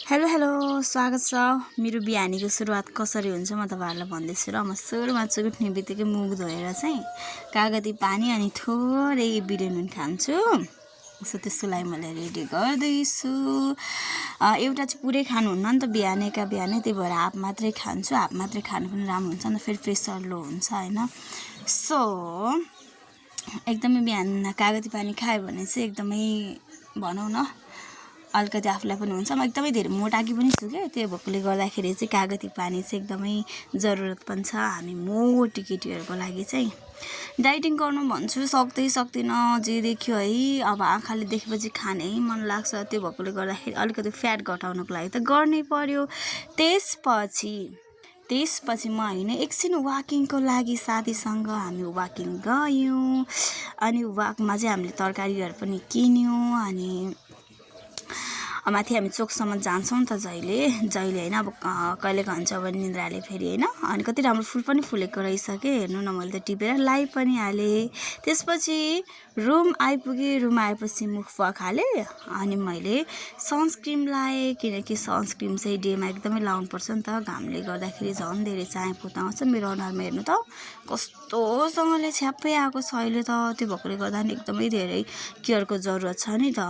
Hello hello स्वागत छ मेरो बिहानीको सुरुवात कसरी हुन्छ म तपाईहरुलाई भन्दैछु र म सुरुमा उठ्ने बित्तिकै मुख धोएर चाहिँ कागती पानी अनि थोरै बिरे नुन खान्छु। सो त्यसलाई मैले रेडी गर्दैछु। एउटा चाहिँ पुरै खानुहुन्न नि त बिहानैका बिहानै, त्यही भएर हाफ मात्रै खान्छु। हाफ मात्रै खानु पनि राम्रो हुन्छ नि त, फेरि प्रेसर लो हुन्छ हैन। सो एकदमै बिहान कागती पानी खायो भने चाहिँ एकदमै भनौँ न अलिकति आफूलाई पनि हुन्छ। म एकदमै धेरै मोटाकी पनि छु क्या, त्यो भएकोले गर्दाखेरि चाहिँ कागती पानी चाहिँ एकदमै जरुरत पनि छ हामी मोटी केटीहरूको लागि चाहिँ। डाइटिङ गर्नु भन्छु सक्दिनँ जे देख्यो है, अब आँखाले देखेपछि खानै मन लाग्छ। त्यो भएकोले गर्दाखेरि अलिकति फ्याट घटाउनको लागि त गर्नै पर्यो। त्यसपछि म हैन एकछिन वाकिङको लागि साथीसँग हामी वाकिङ गयौँ। अनि वाकमा चाहिँ हामीले तरकारीहरू पनि किन्यौँ। अनि माथि हामी चोकसम्म जान्छौँ नि त जहिले हैन। अब कहिले खान्छ भने निन्द्राले फेरि हैन। अनि कति राम्रो फुल पनि फुलेको रहेछ के, हेर्नु न, मैले त टिपेर लाई पनि हालेँ। त्यसपछि रुम आएपछि मुख फुकालेँ अनि मैले सनस्क्रिम लाएँ, किनकि सनस्क्रिम चाहिँ डेमा एकदमै लाउनुपर्छ नि त, घामले गर्दाखेरि झन् धेरै चाया फुटाउँछ। मेरो अनुहारमा हेर्नु त कस्तोसँगले छ्याप्पै आएको छ अहिले त, त्यो भएकोले गर्दा एकदमै धेरै केयरको जरुरत छ नि त।